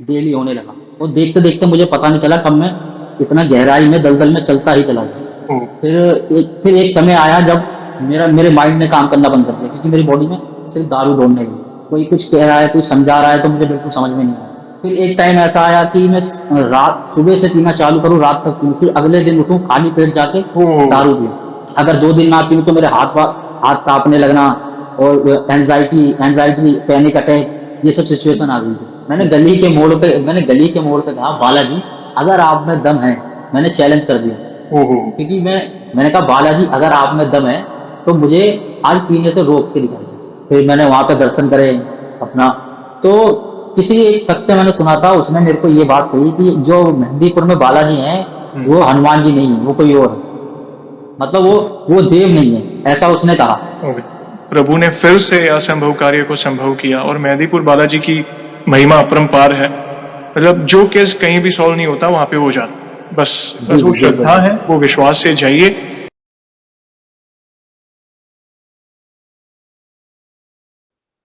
Daily होने लगा। और देखते-देखते मुझे पता नहीं चला कब मैं इतना गहराई में दलदल में चलता ही चला गया। ओह! फिर एक समय आया जब मेरे माइंड ने काम करना बंद कर दिया, क्योंकि मेरी बॉडी में सिर्फ़ दारू दौड़ने लगी। कोई कुछ कह रहा है, कोई समझा रहा है तो मुझे बिल्कुल समझ में नहीं आ रहा। फिर एक टाइम ऐसा आया कि मैं रात सुबह से पीना चालू करूँ, रात तक पीऊँ, फिर अगले दिन उठूँ खाली पेट जाके ओह! दारू पीऊँ। अगर 2 दिन ना पीऊँ तो मेरे हाथ काँपने लगना, और एंग्ज़ायटी, पैनिक अटैक, ये सब सिचुएशन आ गई थी। मैंने गली के मोड़ पे कहा, बालाजी अगर आप में दम है, मैंने चैलेंज कर दिया। ओहो! क्योंकि मैंने कहा, बालाजी अगर आप में दम है तो मुझे आज पीने से रोक के दिखाइए। फिर मैंने वहाँ पे दर्शन करे अपना। तो किसी एक शख्स से मैंने सुना था, उसने मेरे को ये बात कही कि जो मेहंदीपुर में बालाजी हैं, हुँ। वो हनुमान जी नहीं है, वो कोई और है। मतलब वो देव नहीं है, ऐसा उसने कहा। ओके। प्रभु ने फिर से असंभव कार्य को संभव किया और मेहंदीपुर बालाजी की महिमा अपरंपार है। मतलब जो केस कहीं भी सॉल्व नहीं होता, वहाँ पे हो जाता है। बस जी, वो जी, बिल्कुल। श्रद्धा है, वो विश्वास से जाइए।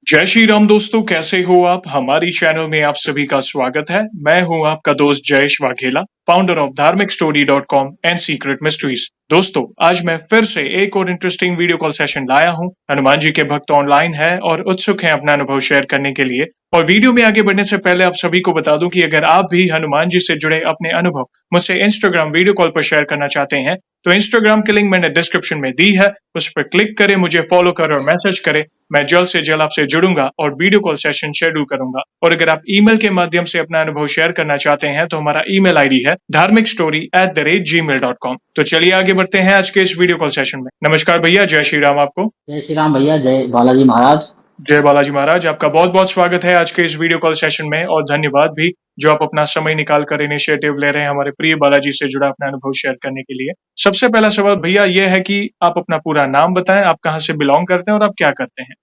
जय श्री राम दोस्तों, कैसे हो आप? हमारी चैनल में आप सभी का स्वागत है। मैं हूं आपका दोस्त जयेश वाघेला, फाउंडर ऑफ धार्मिकस्टोरी.com एंड सीक्रेट मिस्ट्रीज। दोस्तों, आज मैं फिर से एक और इंटरेस्टिंग वीडियो कॉल सेशन लाया हूं। हनुमान जी के भक्त ऑनलाइन हैं और उत्सुक हैं अपना अनुभव शेयर करने के लिए। और वीडियो में आगे बढ़ने से पहले आप सभी को बता दूं कि अगर आप भी हनुमान जी से जुड़े अपने अनुभव मुझसे इंस्टाग्राम वीडियो कॉल पर शेयर करना चाहते हैं, तो इंस्टाग्राम की लिंक मैंने डिस्क्रिप्शन में दी है, उस पर क्लिक करें, मुझे फॉलो करें और मैसेज करें। मैं जल्द से जल्द आपसे जुड़ूंगा और वीडियो कॉल सेशन शेड्यूल करूंगा। और अगर आप ईमेल के माध्यम से अपना अनुभव शेयर करना चाहते हैं तो हमारा ईमेल आईडी है dharmikstory@gmail.com। तो चलिए आगे बढ़ते हैं आज के इस वीडियो कॉल सेशन में। नमस्कार भैया, जय श्री राम आपको। जय श्री राम भैया, जय बालाजी महाराज। जय बालाजी महाराज, आपका बहुत बहुत स्वागत है आज के इस वीडियो कॉल सेशन में और धन्यवाद भी जो आप अपना समय निकाल कर इनिशिएटिव ले रहे हैं हमारे प्रिय बालाजी से जुड़ा अपना अनुभव शेयर करने के लिए। सबसे पहला सवाल भैया ये है कि आप अपना पूरा नाम बताएं, आप कहाँ से बिलोंग करते हैं और आप क्या करते हैं?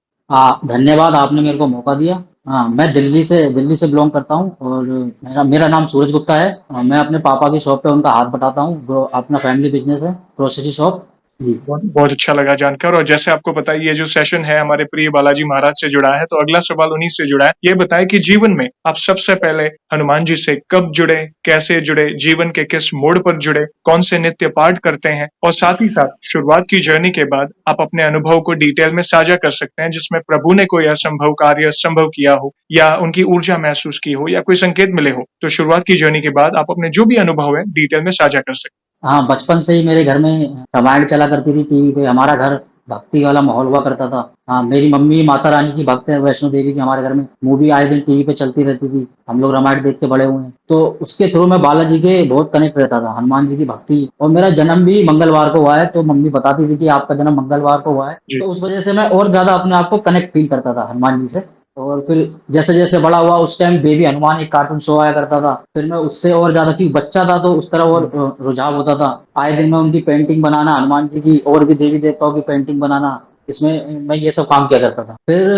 धन्यवाद, आपने मेरे को मौका दिया। मैं दिल्ली से बिलोंग करता हूँ, और मेरा मेरा नाम सूरज गुप्ता है। मैं अपने पापा की शॉप पे उनका हाथ बटाता हूँ, जो अपना फैमिली बिजनेस है, ग्रोसरी शॉप। जी। बहुत बहुत अच्छा लगा जानकर। और जैसे आपको पता है ये जो सेशन है हमारे प्रिय बालाजी महाराज से जुड़ा है, तो अगला सवाल उन्हीं से जुड़ा है। ये बताएं कि जीवन में आप सबसे पहले हनुमान जी से कब जुड़े, कैसे जुड़े, जीवन के किस मोड़ पर जुड़े, कौन से नित्य पाठ करते हैं, और साथ ही साथ शुरुआत की जर्नी के बाद आप अपने अनुभव को डिटेल में साझा कर सकते हैं जिसमें प्रभु ने कोई असंभव कार्य संभव किया हो या उनकी ऊर्जा महसूस की हो या कोई संकेत मिले हो। तो शुरुआत की जर्नी के बाद आप अपने जो भी अनुभव है डिटेल में साझा कर सकते बचपन से ही मेरे घर में रामायण चला करती थी टीवी पे। हमारा घर भक्ति वाला माहौल हुआ करता था। मेरी मम्मी माता रानी की भक्त है, वैष्णो देवी की। हमारे घर में मूवी आए दिन टीवी पे चलती रहती थी, हम लोग रामायण देख के बड़े हुए हैं। तो उसके थ्रू मैं बालाजी के बहुत कनेक्ट रहता था, हनुमान जी की भक्ति। और मेरा जन्म भी मंगलवार को हुआ है, तो मम्मी बताती थी कि आपका जन्म मंगलवार को हुआ है। हैं। तो उस वजह से मैं और ज्यादा अपने आप को कनेक्ट फील करता था हनुमान जी से। और फिर जैसे जैसे बड़ा हुआ, उस टाइम बेबी हनुमान एक कार्टून शो आया करता था, फिर मैं उससे और ज्यादा, क्योंकि बच्चा था तो उस तरह और रुझाव होता था। आए दिन मैं उनकी पेंटिंग बनाना, हनुमान जी की और भी देवी देवताओं की पेंटिंग बनाना, इसमें मैं ये सब काम किया करता था। फिर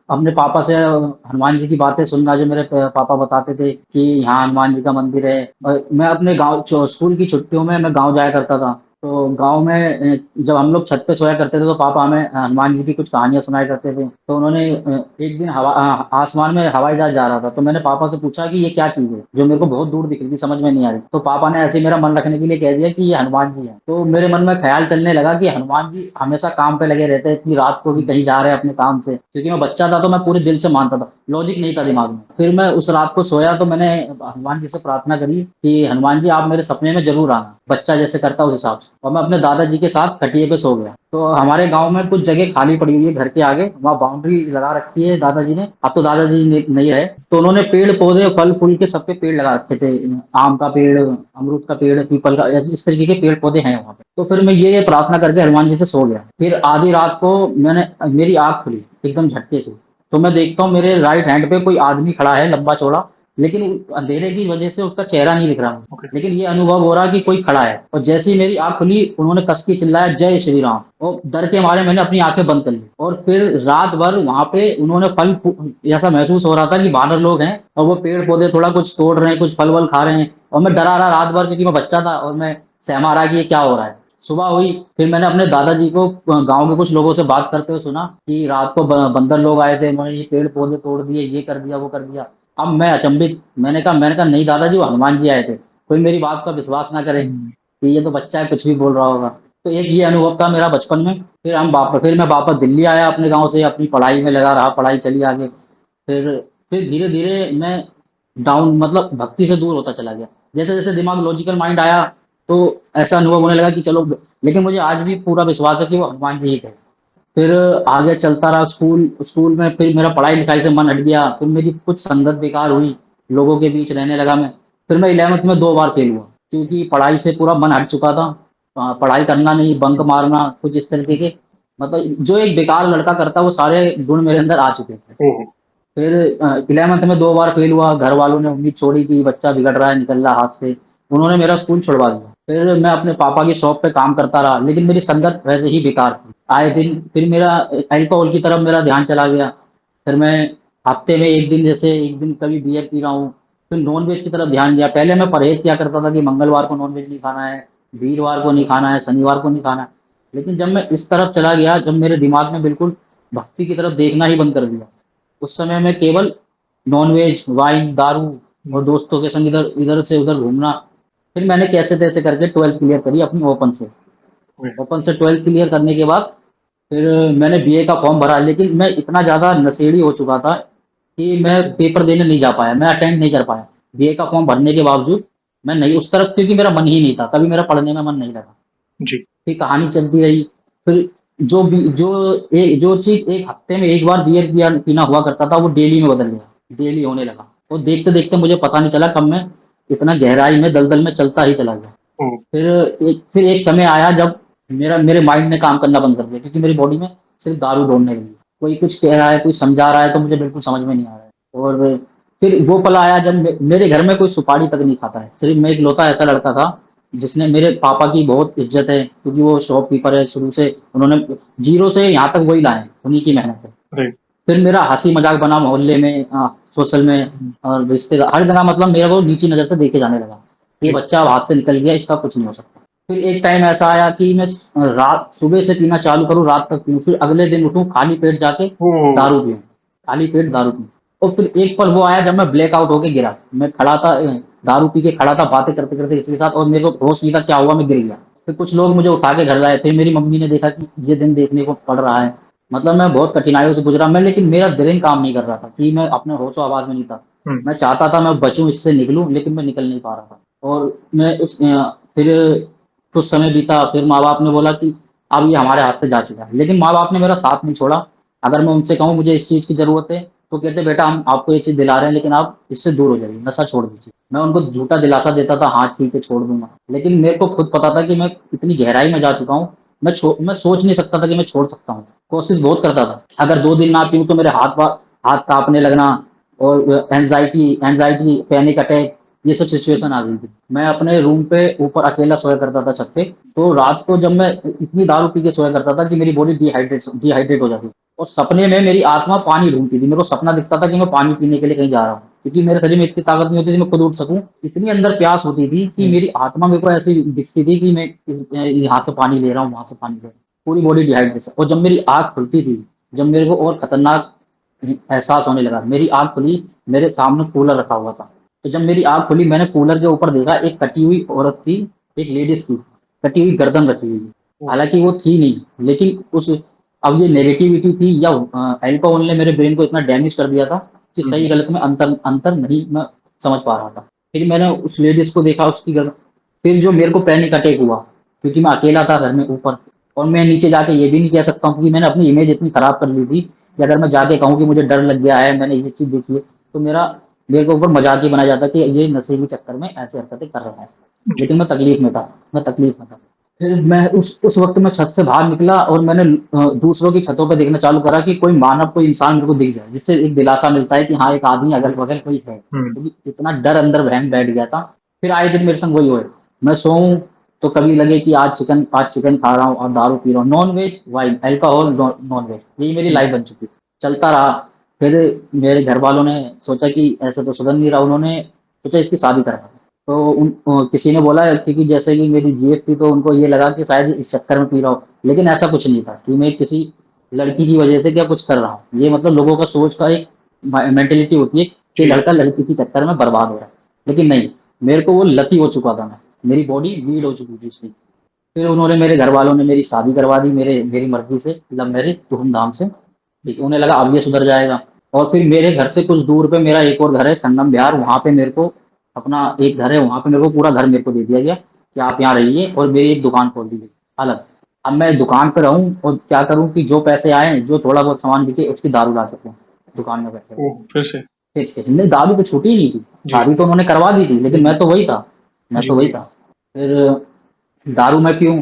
अपने पापा से हनुमान जी की बातें सुनना, जो मेरे पापा बताते थे कि यहाँ हनुमान जी का मंदिर है। और मैं अपने गाँव स्कूल की छुट्टियों में मैं गाँव जाया करता था। तो गाँव में जब हम लोग छत पे सोया करते थे तो पापा हमें हनुमान जी की कुछ कहानियां सुनाया करते थे। तो उन्होंने एक दिन आसमान में हवाई जहाज जा रहा था, तो मैंने पापा से पूछा कि ये क्या चीज है, जो मेरे को बहुत दूर दिख रही थी, समझ में नहीं आ रही। तो पापा ने ऐसे ही मेरा मन रखने के लिए कह दिया कि ये हनुमान जी है। तो मेरे मन में ख्याल चलने लगा कि हनुमान जी हमेशा काम पे लगे रहते हैं, इतनी रात को भी कहीं जा रहे हैं अपने काम से। क्योंकि मैं बच्चा था तो मैं पूरे दिल से मानता था, लॉजिक नहीं था दिमाग में। फिर मैं उस रात को सोया तो मैंने हनुमान जी से प्रार्थना करी कि हनुमान जी आप मेरे सपने में जरूर आना, बच्चा जैसे करता उस हिसाब से। और मैं अपने दादाजी के साथ खटिए पे सो गया। तो हमारे गांव में कुछ जगह खाली पड़ी हुई है घर के आगे, वहाँ बाउंड्री लगा रखी है दादाजी ने। अब तो दादाजी नहीं है, तो उन्होंने पेड़ पौधे फल फूल के सबके पेड़ लगा रखे थे। आम का पेड़, अमरूद का पेड़, पीपल का, इस तरीके के पेड़ पौधे हैं वहाँ पे। तो फिर मैं ये प्रार्थना करके हनुमान जी से सो गया। फिर आधी रात को मेरी आँख खुली एकदम झटके से। तो मैं देखता हूँ मेरे राइट हैंड पे कोई आदमी खड़ा है, लंबा चौड़ा। लेकिन अंधेरे की वजह से उसका चेहरा नहीं दिख रहा मुझे। ओके। लेकिन ये अनुभव हो रहा कि कोई खड़ा है। और जैसे ही मेरी आंख खुली, उन्होंने कस के चिल्लाया, जय श्री राम। और डर के मारे मैंने अपनी आंखें बंद कर ली। और फिर रात भर वहां पे उन्होंने ऐसा महसूस हो रहा था कि बानर लोग हैं और वो पेड़ पौधे थोड़ा कुछ तोड़ रहे हैं, कुछ फल वल खा रहे हैं। और मैं डरा रहा रात भर, क्योंकि मैं बच्चा था और मैं सहमा रहा कि ये क्या हो रहा है। सुबह हुई, फिर मैंने अपने दादाजी को गांव के कुछ लोगों से बात करते हुए सुना कि रात को बंदर लोग आए थे, उन्होंने ये पेड़ पौधे तोड़ दिए, ये कर दिया, वो कर दिया। अब मैं अचंभित, मैंने कहा नहीं दादाजी, वो हनुमान जी आए थे। कोई मेरी बात का विश्वास ना करे हुँ, कि ये तो बच्चा है, कुछ भी बोल रहा होगा। तो एक ये अनुभव था मेरा बचपन में। फिर मैं वापस दिल्ली आया अपने गाँव से, अपनी पढ़ाई में लगा रहा, पढ़ाई चली आगे। फिर फिर धीरे-धीरे मैं डाउन, मतलब भक्ति से दूर होता चला गया। जैसे-जैसे दिमाग लॉजिकल माइंड आया, तो ऐसा अनुभव होने लगा कि चलो, लेकिन मुझे आज भी पूरा विश्वास है कि वो हनुमान जी ही थे। फिर आगे चलता रहा, स्कूल स्कूल में फिर मेरा पढ़ाई-लिखाई से मन हट गया, फिर मेरी कुछ संगत बेकार हुई, लोगों के बीच रहने लगा मैं। फिर मैं 11th में 2 बार फेल हुआ, क्योंकि पढ़ाई से पूरा मन हट चुका था। पढ़ाई करना नहीं, बंक हुँ, मारना, कुछ इस तरीके के, मतलब जो एक बेकार लड़का करता है, वो सारे गुण मेरे अंदर आ चुके थे। ओह! फिर 11th में 2 बार फेल हुआ, घर वालों ने उम्मीद छोड़ी कि बच्चा बिगड़ रहा है, निकल रहा है हाथ से। उन्होंने मेरा स्कूल छुड़वा दिया। फिर मैं अपने पापा की शॉप पे काम करता रहा, लेकिन मेरी संगत वैसे ही बेकार थी। आए दिन फिर मेरा अल्कोहल की तरफ मेरा ध्यान चला गया। फिर मैं हफ्ते में 1 दिन, जैसे 1 दिन कभी बियर पी रहा हूँ, फिर नॉन-वेज की तरफ ध्यान गया। पहले मैं परहेज़ किया करता था कि मंगलवार को नॉन-वेज नहीं खाना है, वीरवार को नहीं खाना है, शनिवार को नहीं खाना है। लेकिन जब मैं इस तरफ चला गया, जब मेरे दिमाग ने बिल्कुल भक्ति की तरफ देखना ही बंद कर दिया, उस समय मैं केवल नॉन-वेज, वाइन, दारू और हुँ, दोस्तों के संग इधर इधर से उधर घूमना। फिर मैंने कैसे-तैसे करके 12th क्लियर करी अपनी ओपन से। हुँ, ओपन से 12th क्लियर करने के बाद फिर मैंने बीए का फॉर्म भरा, लेकिन मैं इतना ज़्यादा नशेड़ी हो चुका था कि मैं हुँ, पेपर देने नहीं जा पाया, मैं अटेंड नहीं कर पाया। बीए का फॉर्म भरने के बावजूद मैं नहीं उस तरफ, क्योंकि मेरा मन ही नहीं था, कभी मेरा पढ़ने में मन नहीं लगा। जी, फिर कहानी चलती रही। फिर जो चीज़ 1 हफ्ते में 1 बार बियर पिया पीना हुआ करता था, वो डेली में बदल गया, डेली होने लगा। और देखते-देखते मुझे पता नहीं चला कब मैं इतना गहराई में, दलदल में चलता ही चला गया। ओह! फिर एक समय आया जब मेरे माइंड ने काम करना बंद कर दिया, क्योंकि मेरी बॉडी में सिर्फ़ दारू दौड़ने लगी। कोई कुछ कह रहा है, कोई समझा रहा है, तो मुझे बिल्कुल समझ में नहीं आ रहा है। और फिर वो पल आया जब मेरे घर में कोई सुपारी तक नहीं खाता है। सिर्फ़ मैं इकलौता ऐसा लड़का था जिसने, मेरे पापा की बहुत इज़्ज़त है, क्योंकि वो शॉपकीपर है शुरू से, उन्होंने ज़ीरो से यहाँ तक वही लाए हैं, उन्हीं की मेहनत है। राइट, फिर मेरा हँसी-मज़ाक बना मोहल्ले में, सोशल में, हुँ, और रिश्तेदार हर जगह, मतलब मेरे को नीची नज़र से देखे जाने लगा। ये जी, बच्चा अब हाथ से निकल गया, इसका कुछ नहीं हो सकता। फिर एक टाइम ऐसा आया कि मैं रात सुबह से पीना चालू करूँ, रात तक पीऊँ, फिर अगले दिन उठूँ, खाली पेट जाके ओह! दारू पीऊँ, खाली पेट दारू पीऊँ। और फिर एक पल वो आया जब मैं ब्लैकआउट होके गिरा। मैं खड़ा था, दारू पी के खड़ा था, बातें करते-करते किसी के साथ, और मेरे को होश नहीं था क्या हुआ, मैं गिर गया। फिर कुछ लोग मुझे उठा के घर लाए, फिर मेरी मम्मी ने देखा कि ये दिन देखने को पड़ रहा है। मतलब मैं बहुत कठिनाइयों से गुज़रा मैं, लेकिन मेरा ब्रेन काम नहीं कर रहा था, कि मैं अपने होशो-आवाज़ में नहीं था। हुँ, मैं चाहता था मैं बचूँ, इससे निकलूँ, लेकिन मैं निकल नहीं पा रहा था। और फिर कुछ समय बीता, फिर माँ-बाप ने बोला कि अब ये हमारे हाथ से जा चुका है। लेकिन माँ-बाप ने मेरा साथ नहीं छोड़ा। अगर मैं उनसे कहूँ मुझे इस चीज़ की ज़रूरत है, तो कहते बेटा हम आपको ये चीज़ दिला रहे हैं, लेकिन आप इससे दूर हो जाइए, नशा छोड़ दीजिए। मैं उनको झूठा दिलासा देता था, हाँ ठीक है छोड़ दूँगा। लेकिन मेरे को खुद पता था कि मैं इतनी गहराई में जा चुका हूँ, मैं सोच नहीं सकता था कि मैं छोड़ सकता हूँ। कोशिश बहुत करता था। अगर 2 दिन ना पीऊँ तो मेरे हाथ काँपने लगना, और एंग्ज़ायटी, पैनिक अटैक, ये सब सिचुएशन आ गई थी। मैं अपने रूम पे ऊपर अकेला सोया करता था छत पे, तो रात को जब मैं इतनी दारू पी के सोया करता था कि मेरी बॉडी डिहाइड्रेट हो जाती थी, और सपने में मेरी आत्मा पानी ढूँढती थी। मेरे को सपना दिखता था कि मैं पानी पीने के लिए कहीं जा रहा हूँ, क्योंकि मेरे शरीर में इतनी ताकत नहीं होती थी मैं खुद उठ सकूँ। इतनी अंदर प्यास होती थी कि हुँ, मेरी आत्मा मेरे को ऐसी दिखती थी कि मैं यहाँ से पानी ले रहा हूँ, वहाँ से पानी ले रहा हूँ। पूरी बॉडी डिहाइड्रेशन, और जब मेरी आँख खुलती थी, जब मेरे को और खतरनाक एहसास होने लगा। मेरी आँख खुली, मेरे सामने कूलर रखा हुआ था। तो जब मेरी आँख खुली, मैंने कूलर के ऊपर देखा, एक कटी हुई औरत थी, एक लेडीज़ थी, कटी हुई गर्दन रखी हुई थी। ओह! हालाँकि वो थी नहीं, लेकिन उस अब ये नेगेटिविटी थी, या अल्कोहल ने मेरे ब्रेन को इतना डैमेज कर दिया था कि हुँ, सही गलत में अंतर अंतर नहीं मैं समझ पा रहा था। फिर मैंने उस लेडीज़ को देखा, उसकी गर्दन, फिर जो मेरे को पैनिक अटैक हुआ, क्योंकि मैं अकेला था घर में ऊपर, और मैं नीचे जाके ये भी नहीं कह सकता हूँ, क्योंकि मैंने अपनी इमेज इतनी खराब कर ली थी कि अगर मैं जाके कहूँ कि मुझे डर लग गया है, मैंने ये चीज़ देखी है, तो मेरे को ऊपर मज़ाक ही बनाया जाता कि ये नशे के चक्कर में ऐसी हरकतें कर रहा है। जी, लेकिन मैं तकलीफ़ में था। फिर मैं उस वक़्त मैं छत से बाहर निकला, और मैंने दूसरों की छतों पे देखना चालू करा कि कोई मानव, कोई इंसान मेरे को दिख जाए, जिससे एक दिलासा मिलता है कि हाँ, एक आदमी अगल-बगल कोई है। हुँ, क्योंकि इतना डर अंदर वहम बैठ गया था। फिर आए दिन मेरे संग वही हुए। मैं सोऊँ तो कभी लगे कि आज चिकन खा रहा हूँ और दारू पी रहा हूँ। नॉन-वेज, वाइन, अल्कोहल, नॉन-वेज, यही मेरी हुँ, लाइफ़ बन चुकी। चलता रहा। फिर मेरे घरवालों ने सोचा कि ऐसे तो सुधर नहीं रहा, उन्होंने सोचा इसकी शादी करा। तो किसी ने बोला, क्योंकि जैसे कि मेरी जीएफ थी, तो उनको ये लगा कि शायद इस चक्कर में पी रहा हूँ। लेकिन ऐसा कुछ नहीं था कि मैं किसी लड़की की वजह से क्या कुछ कर रहा हूँ। ये मतलब लोगों का सोच का एक मेंटालिटी होती है, कि जी। लड़का लड़की के चक्कर में बर्बाद हो रहा है। लेकिन नहीं, मेरे को वो लती हो चुका था मैं, मेरी बॉडी लीड हो चुकी थी उसकी। फिर उन्होंने मेरे घरवालों ने मेरी शादी करवा दी मेरी मर्ज़ी से, लव मैरिज धूम-धाम से। ठीक है, उन्हें लगा अब ये सुधर जाएगा। और फिर मेरे घर से कुछ दूर पे मेरा एक और घर है संगम विहार, वहाँ पे मेरे को अपना एक घर है, वहाँ पे मेरे को पूरा घर मेरे को दे दिया गया कि आप यहाँ रहिए और मेरी एक दुकान खोल दी गई अलग। अब मैं दुकान पे रहूँ और क्या करूँ कि जो पैसे आएँ, जो थोड़ा बहुत सामान बिके उसकी दारू ला सकूँ, दुकान में बैठे। ओह! फिर से? फिर से नहीं, दारू तो छूटी ही नहीं थी, जी। शादी तो उन्होंने करवा दी थी, लेकिन हुँ। मैं तो वही था, मैं जी, तो वही जी। था। फिर दारू मैं पीऊँ,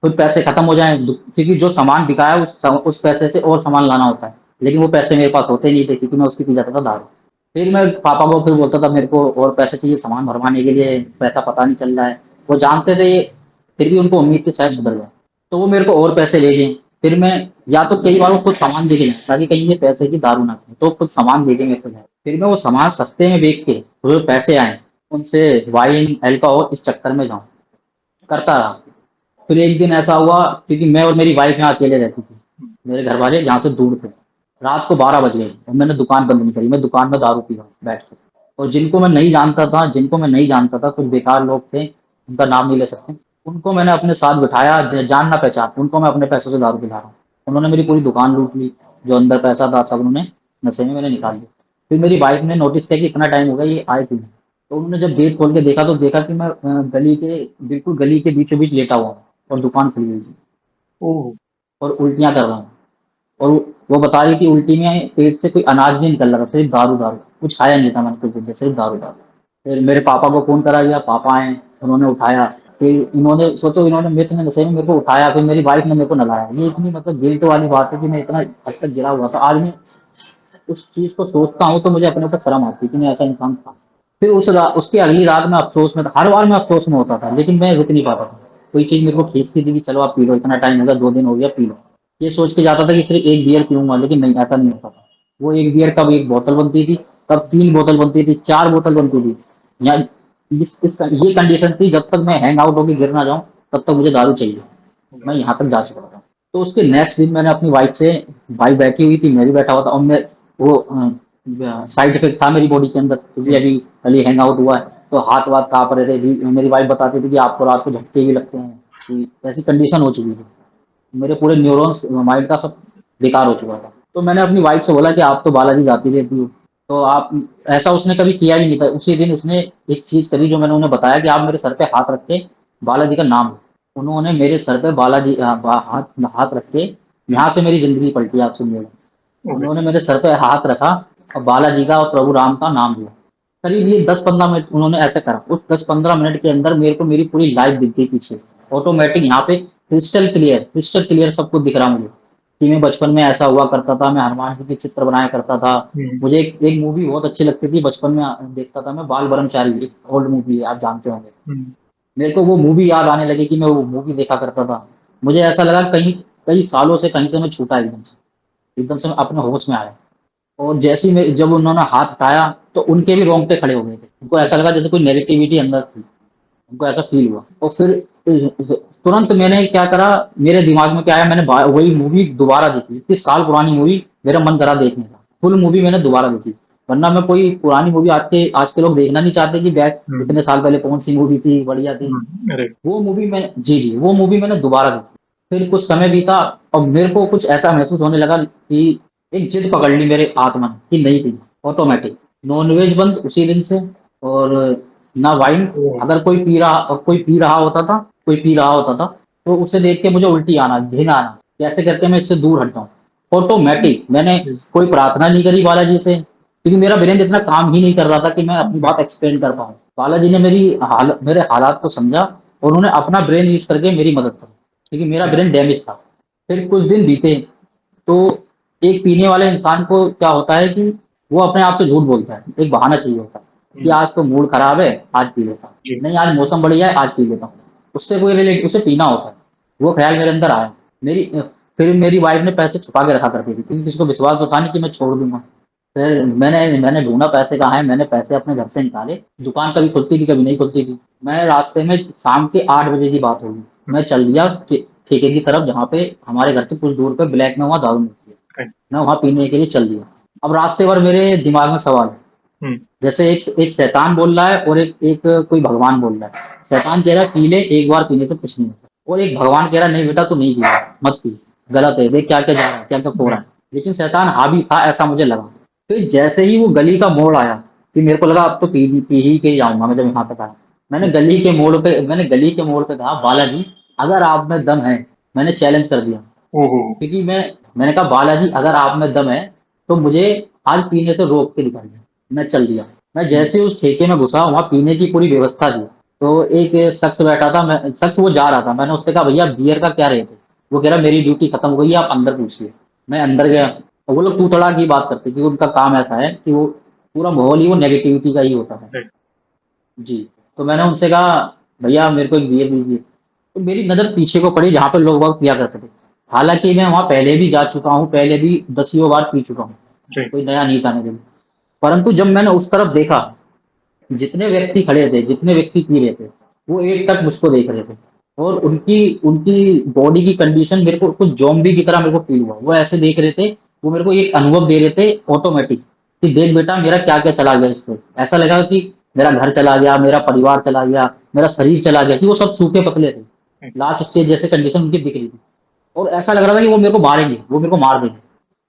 फिर पैसे खत्म हो जाएँ, क्योंकि जो सामान बिका है उस पैसे से और सामान लाना होता है, लेकिन वो पैसे मेरे पास होते नहीं थे क्योंकि मैं उसकी पी जाता था दारू। फिर मैं पापा को फिर बोलता था मेरे को और पैसे चाहिए सामान भरवाने के लिए, पैसा पता नहीं चल रहा है। वो जानते थे, फिर भी उनको उम्मीद थी शायद सुधर जाए, तो वो मेरे को और पैसे भेजें। फिर मैं या तो कई बार वो खुद सामान दे के जाएँ ताकि कहीं ये पैसे की दारू ना पिएँ, तो खुद सामान दे के मेरे को जाएँ। फिर मैं वो सामान सस्ते में बेच के जो पैसे आएँ, उनसे वाइन, अल्कोहल इस चक्कर में जाऊँ, करता रहा। फिर एक दिन ऐसा हुआ, क्योंकि मैं और मेरी वाइफ यहाँ अकेले रहती थी, मेरे घर वाले यहाँ से दूर थे। रात को 12 बज गए और मैंने दुकान बंद नहीं करी, मैं दुकान में दारू पी रहा हूँ बैठ के। और जिनको मैं नहीं जानता था, कुछ बेकार लोग थे, उनका नाम नहीं ले सकते, उनको मैंने अपने साथ बिठाया, जान ना पहचान, उनको मैं अपने पैसों से दारू पिला रहा हूँ। उन्होंने मेरी पूरी दुकान लूट ली, जो अंदर पैसा था सब उन्होंने नशे में मैंने निकाल दिया। फिर मेरी वाइफ ने नोटिस किया कि इतना टाइम हो गया ये आए क्यों नहीं? तो उन्होंने जब गेट खोल के देखा तो देखा कि मैं बिल्कुल गली के बीचों बीच लेटा हुआ हूँ और दुकान खुली हुई थी ओह! और उल्टियाँ कर रहा हूँ। और वो बता रही थी उल्टी में पेट से कोई अनाज नहीं निकल रहा था, सिर्फ दारू-दारू, कुछ खाया नहीं था मैंने कुछ दिन से, सिर्फ दारू-दारू। फिर मेरे पापा को फ़ोन करा दिया, पापा आए, उन्होंने उठाया, फिर इन्होंने मैं इतने नशे में मेरे को उठाया, फिर मेरी वाइफ़ ने मेरे को नहलाया। ये इतनी मतलब गिल्ट वाली बात है कि मैं इतना हद तक गिरा हुआ था। आज मैं उस चीज़ को सोचता हूँ तो मुझे अपने ऊपर शर्म आती है कि मैं ऐसा इंसान था। फिर उसकी अगली रात मैं अफ़सोस में था, हर बार मैं अफ़सोस में होता था, लेकिन मैं रुक नहीं पाता था। कोई चीज़ मेरे को खींचती थी कि चलो आप पी लो, इतना टाइम हो गया, 2 दिन हो गया, पी लो। ये सोच के जाता था कि सिर्फ़ 1 बियर पीऊँगा, लेकिन नहीं, ऐसा नहीं होता था। वो 1 बियर कब 1 बोतल बनती थी, कब 3 बोतल बनती थी, 4 बोतल बनती थी। या ये कंडीशन थी, जब तक मैं हैंग आउट होके गिर ना जाऊँ, तब तक मुझे दारू चाहिए। मैं यहाँ तक जा चुका था। तो उसके नेक्स्ट दिन मैंने अपनी वाइफ़ बैठी हुई थी, मैं भी बैठा हुआ था और मैं वो साइड इफ़ेक्ट था मेरी बॉडी के अंदर क्योंकि हुँ। अभी कल ही हैंग आउट हुआ है, तो हाथ-वाथ काँप रहे थे। मेरी वाइफ़ बताती थी कि आपको रात को झटके भी लगते हैं, कि ऐसी कंडीशन हो चुकी थी। मेरे पूरे न्यूरॉन्स माइंड का सब बेकार हो चुका था। तो मैंने अपनी वाइफ़ से बोला कि आप तो बालाजी जाती रहती हो, तो आप ऐसा उसने कभी किया ही नहीं था। उसी दिन उसने एक चीज़ करी जो मैंने उन्हें बताया कि आप मेरे सर पे हाथ रख के बालाजी का नाम लो। उन्होंने मेरे सर पे बालाजी हाथ हाथ रख के यहाँ से मेरी ज़िंदगी पलटी, आप सुनिएगा। ओके। उन्होंने मेरे सर पे हाथ रखा और बालाजी का और प्रभु राम का नाम लिया। करीब ये 10-15 मिनट उन्होंने ऐसे करा। उस 10-15 मिनट के अंदर मेरे को मेरी पूरी लाइफ़ दिख गई पीछे। ऑटोमैटिक यहाँ पे क्रिस्टल क्लियर सब कुछ दिख रहा मुझे, कि मैं बचपन में ऐसा हुआ करता था, मैं हनुमान जी के चित्र बनाया करता था। हुँ। मुझे एक मूवी बहुत अच्छी लगती थी, बचपन में देखता था मैं, बाल ब्रह्मचारी, एक ओल्ड मूवी है, आप जानते होंगे। हुँ। मेरे को वो मूवी याद आने लगी कि मैं वो मूवी देखा करता था। मुझे ऐसा लगा कहीं कई सालों से कहीं से मैं छूटा एकदम से मैं अपने होश में आया। और जैसे ही मैं जब उन्होंने हाथ उठाया तो उनके भी रोंगटे खड़े हो गए थे। उनको ऐसा लगा जैसे कोई नेगेटिविटी अंदर थी, उनको ऐसा फ़ील हुआ। और फिर तुरंत मैंने क्या करा, मेरे दिमाग में क्या आया, मैंने वही मूवी दोबारा देखी। इतने साल पुरानी मूवी, मेरा मन करा देखने का। फुल मूवी मैंने दोबारा देखी। वरना मैं कोई पुरानी मूवी आज के लोग देखना नहीं चाहते कि बैक हुँ। इतने साल पहले कौन-सी मूवी थी, बढ़िया थी। हुँ। अरे! वो मूवी मैं जी, जी, वो मूवी मैंने दोबारा देखी। फिर कुछ समय बीता और मेरे को कुछ ऐसा महसूस होने लगा कि एक जिद पकड़ ली मेरे आत्मा ने कि नहीं पीना, ऑटोमैटिक। नॉन-वेज बंद उसी दिन से, और ना वाइन। ओह! अगर कोई पी रहा होता था, तो उसे देख के मुझे उल्टी आना, घिन आना, कैसे करके मैं इससे दूर हट जाऊँ। ऑटोमैटिक मैंने जी। कोई प्रार्थना नहीं करी बालाजी से, क्योंकि मेरा ब्रेन इतना काम ही नहीं कर रहा था कि मैं अपनी बात एक्सप्लेन कर पाऊँ। बालाजी ने मेरे हालात को समझा और उन्होंने अपना ब्रेन यूज़ करके मेरी मदद करी, क्योंकि मेरा ब्रेन डैमेज था। फिर कुछ दिन बीते, तो एक पीने वाले इंसान को क्या होता है कि वो अपने आप से झूठ बोलता है, एक बहाना चाहिए होता है कि हुँ। आज तो मूड खराब है, आज पी लेता हूँ, जी। नहीं आज मौसम बढ़िया है, आज पी लेता हूँ। उसे पीना होता है। वो ख़्याल मेरे अंदर आया। फिर मेरी वाइफ़ ने पैसे छुपा के रखा करती थी, क्योंकि किसी को विश्वास तो था नहीं कि मैं छोड़ दूँगा। फिर मैंने ढूँढा पैसे कहाँ हैं, मैंने पैसे अपने घर से निकाले, दुकान कभी खुलती थी, कभी नहीं खुलती थी। मैं रास्ते में शाम के 8 बजे की बात होगी, हुँ। मैं चल दिया ठेके की तरफ, जहाँ पे हमारे घर से कुछ दूर पे ब्लैक में वहाँ दारू मिलती है। राइट। मैं वहाँ पीने के लिए चल दिया। अब रास्ते भर मेरे दिमाग में सवाल है हुँ, जैसे एक शैतान बोल रहा है और एक एक कोई भगवान बोल रहा है। शैतान कह रहा है पी ले, एक बार पीने से कुछ नहीं होता, और एक भगवान कह रहा है नहीं बेटा तू नहीं पीना, मत पी, गलत है, देख क्या-क्या जा रहा है, क्या-क्या हो जी, रहा है। लेकिन शैतान हावी था ऐसा मुझे लगा। फिर जैसे ही वो गली का मोड़ आया, कि मेरे को लगा अब तो पी ही के जाऊँगा मैं जब यहाँ तक आया। मैंने गली के मोड़ पे कहा बालाजी अगर आप में दम है, मैंने चैलेंज कर दिया। ओहो! क्योंकि मैंने कहा बालाजी अगर आप में दम है तो मुझे आज पीने से रोक के दिखाइए। मैं चल दिया। मैं हुँ, जैसे ही उस ठेके में घुसा वहाँ पीने की पूरी व्यवस्था थी। तो एक शख्स बैठा था, मैं शख्स वो जा रहा था, मैंने उससे कहा भैया बियर का क्या रेट है? वो कह रहा मेरी ड्यूटी खत्म हो गई है, आप अंदर पूछिए। मैं अंदर गया और वो लोग तू तड़ाक की बात करते, क्योंकि उनका काम ऐसा है कि वो पूरा माहौल ही वो नेगेटिविटी का ही होता है। राइट, जी, तो मैंने उनसे कहा भैया मेरे को एक बियर दीजिए। तो मेरी नज़र पीछे को पड़ी जहाँ पे लोग वहाँ पिया करते थे। हालाँकि मैं वहाँ पहले भी जा चुका हूँ, पहले भी दसियों बार पी चुका हूँ, जी, कोई नया नहीं था मेरे लिए। परंतु जब मैंने उस तरफ देखा, जितने व्यक्ति खड़े थे, जितने व्यक्ति पी रहे थे, वो एकटक मुझको देख रहे थे, और उनकी उनकी बॉडी की कंडीशन मेरे को कुछ ज़ॉम्बी की तरह मेरे को फ़ील हुआ। वो ऐसे देख रहे थे, वो मेरे को एक अनुभव दे रहे थे ऑटोमैटिक, कि देख बेटा मेरा क्या-क्या चला गया इससे। ऐसा लगा कि मेरा घर चला गया, मेरा परिवार चला गया, मेरा शरीर चला गया, कि वो सब सूखे-पतले थे। हुँ, लास्ट स्टेज जैसे कंडीशन उनकी दिख रही थी, और ऐसा लग रहा था कि वो मेरे को मारेंगे, वो मेरे को मार देंगे।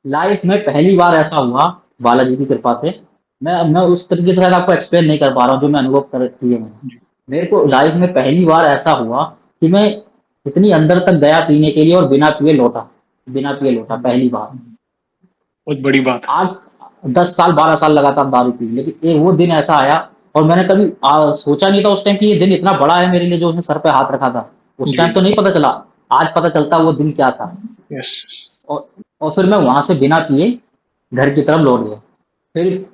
लाइफ में पहली बार ऐसा हुआ बालाजी की कृपा से। मैं उस तरीके से शायद आपको एक्सप्लेन नहीं कर पा रहा हूँ जो मैं अनुभव कर किए मैंने। जी, मेरे को लाइफ में पहली बार ऐसा हुआ कि मैं इतनी अंदर तक गया पीने के लिए और बिना पिए लौटा, बिना पिए लौटा हुँ, पहली बार। हुँ, बहुत बड़ी बात है। आज 10 साल 12 साल लगातार दारू पी, लेकिन वो दिन ऐसा आया, और मैंने कभी सोचा नहीं था उस टाइम कि ये दिन इतना बड़ा है मेरे लिए जो उसने सर पे हाथ रखा था। उस टाइम जी, तो नहीं पता चला, आज पता चलता वो दिन क्या था। यस, और और फिर मैं वहाँ से बिना पिए घर की तरफ लौट गया।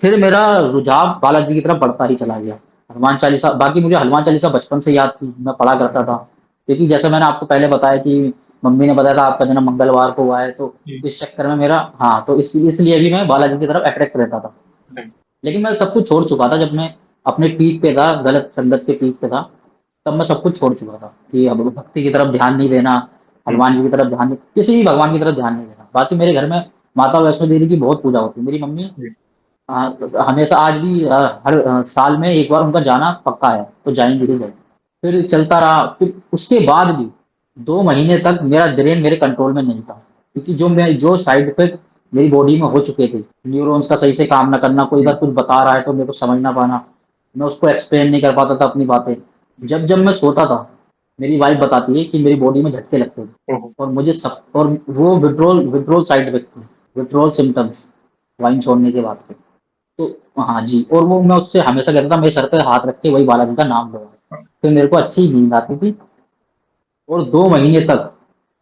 फिर मेरा रुझाव बालाजी की तरफ बढ़ता ही चला गया। हनुमान चालीसा, बाकी मुझे हनुमान चालीसा बचपन से याद थी, मैं पढ़ा करता था। क्योंकि जैसे मैंने आपको पहले बताया कि मम्मी ने बताया था आपका जन्म मंगलवार को हुआ है, तो जी, इस चक्कर में मेरा, हाँ, तो इसलिए भी मैं बालाजी की तरफ अट्रैक्ट रहता था। राइट, लेकिन मैं सब कुछ छोड़ चुका था जब मैं अपने पीक पे था, गलत संगत के पीक पे था, तब मैं सब कुछ छोड़ चुका था कि अब भक्ति की तरफ ध्यान नहीं देना, हुँ, हनुमान जी की तरफ ध्यान नहीं, किसी भी भगवान की तरफ ध्यान नहीं देना। बाकी मेरे घर में माता वैष्णो देवी की बहुत पूजा होती है। मेरी मम्मी जी, हमेशा आज भी हर साल में एक बार उनका जाना पक्का है, तो जाएँगे ही जाएँगे। फिर चलता रहा, फिर उसके बाद भी 2 महीने तक मेरा ब्रेन मेरे कंट्रोल में नहीं था। क्योंकि जो साइड इफ़ेक्ट मेरी बॉडी में हो चुके थे, न्यूरॉन्स का सही से काम ना करना, कोई हुँ, अगर कुछ बता रहा है तो मेरे को समझ ना पाना, मैं उसको एक्सप्लेन नहीं कर पाता था अपनी बातें। जब मैं सोता था, मेरी वाइफ़ बताती है कि मेरी बॉडी में झटके लगते थे, ओहो! और मुझे सब, और वो विथड्रॉल साइड इफ़ेक्ट थे, विथड्रॉल सिम्पटम्स वाइन छोड़ने के बाद के। तो हाँ जी, और वो मैं उससे हमेशा कहता था मेरे सर पे हाथ रख के वही बालाजी का नाम लो। हाँ, फिर मेरे को अच्छी नींद आती थी, और 2 महीने तक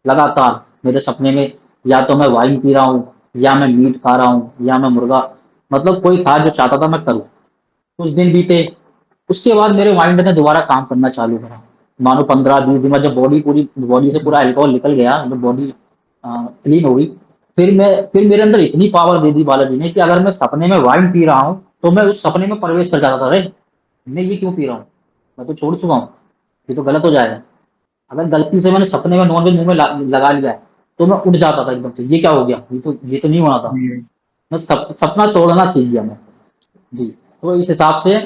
लगातार मेरे सपने में या तो मैं वाइन पी रहा हूँ, या मैं मीट खा रहा हूँ, या मैं मुर्गा, मतलब कोई था जो चाहता था मैं करूँ। कुछ दिन बीते, उसके बाद मेरे माइंड ने दोबारा काम करना चालू करा। मानो 15-20 दिन बाद जब बॉडी बॉडी से हुँ, पूरा अल्कोहल निकल गया, जब बॉडी क्लीन हो गई, फिर मेरे अंदर इतनी पावर दे दी बालाजी ने कि अगर मैं सपने में वाइन पी रहा हूँ, तो मैं उस सपने में प्रवेश कर जाता था। अरे! मैं ये क्यों पी रहा हूँ? मैं तो छोड़ चुका हूँ, ये तो गलत हो जाएगा। अगर गलती से मैंने सपने में नॉनवेज मुँह में लगा लिया है, तो मैं उठ जाता था एकदम से, ये क्या हो गया? ये तो नहीं होना था। हुँ, मैं सपना तोड़ना सीख गया मैं। जी, तो इस हिसाब से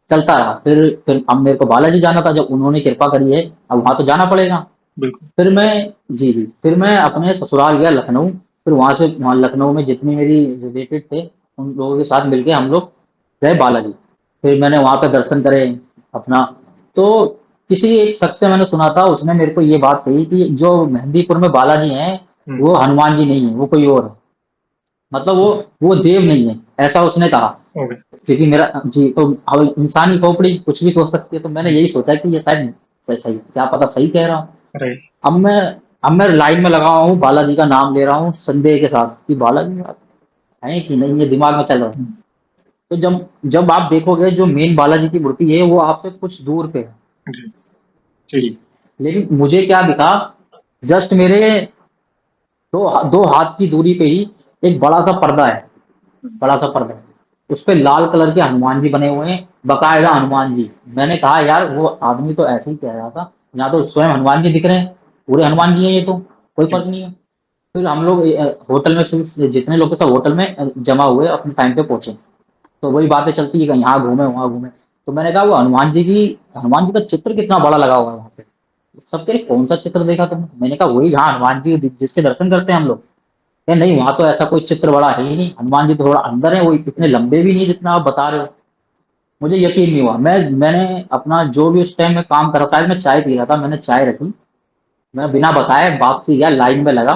चलता रहा। फिर अब मेरे को बालाजी जाना था, जब उन्होंने कृपा करी है, अब वहाँ तो जाना पड़ेगा। बिल्कुल, फिर मैं जी, जी, फिर मैं अपने ससुराल गया लखनऊ, फिर वहाँ लखनऊ में जितनी मेरी रिलेटिव थे, उन लोगों के साथ मिलके हम लोग गए बालाजी। फिर मैंने वहाँ पे दर्शन करे अपना। तो किसी एक शख्स से मैंने सुना था, उसने मेरे को ये बात कही कि जो मेहंदीपुर में बालाजी हैं, हुँ, वो हनुमान जी नहीं है, वो कोई और है। मतलब वो देव नहीं है, ऐसा उसने कहा। ओके, क्योंकि मेरा जी, तो अब इंसानी खोपड़ी कुछ भी सोच सकती है, तो मैंने हुँ, यही सोचा कि ये शायद सही, क्या पता सही कह रहा हूँ। राइट, अब मैं अब मैं लाइन में लगा हुआ हूँ, बालाजी का नाम ले रहा हूँ संदेह के साथ कि बालाजी है कि नहीं, ये दिमाग में चल रहा है। हुँ, तो जब जब आप देखोगे जो मेन बालाजी की मूर्ति है वो आपसे कुछ दूर पे है। जी, जी, जी, लेकिन मुझे क्या दिखा, जस्ट मेरे दो हाथ की दूरी पे ही एक बड़ा सा पर्दा है, हुँ, बड़ा सा पर्दा है। उस पे लाल कलर के हनुमान जी बने हुए हैं, बकायदा हनुमान जी। मैंने कहा यार वो आदमी तो ऐसे ही कह रहा था, यहाँ तो स्वयं हनुमान जी दिख रहे हैं, पूरे हनुमान जी हैं ये तो, कोई जी, फर्क नहीं है। फिर हम लोग होटल में जितने लोग थे सब होटल में जमा हुए, अपने टाइम पे पहुंचे। तो वही बातें चलती है कि यहाँ घूमे, वहाँ घूमे। तो मैंने कहा वो हनुमान जी का चित्र कितना बड़ा लगा हुआ है वहाँ पे। सब कह रहे कौन सा चित्र देखा तुमने? मैंने कहा वही जहाँ हनुमान जी जिसके दर्शन करते हैं हम लोग। कहे नहीं वहाँ तो ऐसा कोई चित्र बड़ा है ही नहीं, हनुमान जी तो थोड़ा अंदर है, वो इतने लंबे भी नहीं जितना आप बता रहे हो। मुझे यकीन नहीं हुआ। मैंने अपना जो भी उस टाइम में काम कर रहा था, शायद मैं चाय पी रहा था, मैंने चाय रखी, मैं बिना बताए वापसी गया, लाइन में लगा,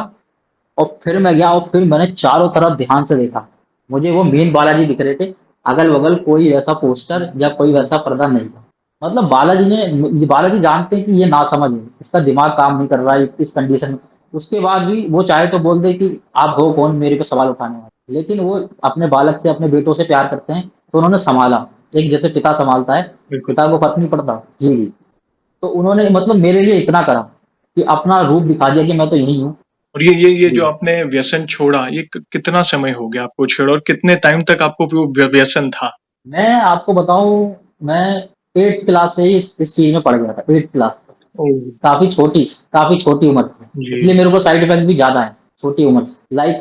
और फिर मैं गया और फिर मैंने चारों तरफ ध्यान से देखा। मुझे वो मेन बालाजी दिख रहे थे, अगल बगल कोई ऐसा पोस्टर या कोई वैसा पर्दा नहीं था। मतलब बालाजी जानते हैं कि ये नासमझ है, इसका दिमाग काम नहीं कर रहा है इस कंडीशन में। उसके बाद भी वो चाहे तो बोल दे कि आप हो कौन मेरे पे सवाल उठाने वाले, लेकिन वो अपने बालक से, अपने बेटों से प्यार करते हैं, तो उन्होंने संभाला, एक जैसे पिता संभालता है। बिल्कुल। पिता को फर्क नहीं पड़ता जी। तो उन्होंने मतलब मेरे लिए इतना करा कि अपना रूप दिखा दिया कि मैं तो यही हूँ। और ये जी। जो आपने व्यसन छोड़ा, ये कितना समय हो गया आपको छोड़ा, और कितने टाइम तक आपको वो व्यसन था? मैं आपको बताऊं, मैं 8th क्लास से ही इस चीज में पड़ गया था, 8th क्लास। ओह! काफी छोटी उम्र थी, जी। इसलिए मेरे को साइड इफेक्ट भी ज्यादा है छोटी उम्र से। लाइक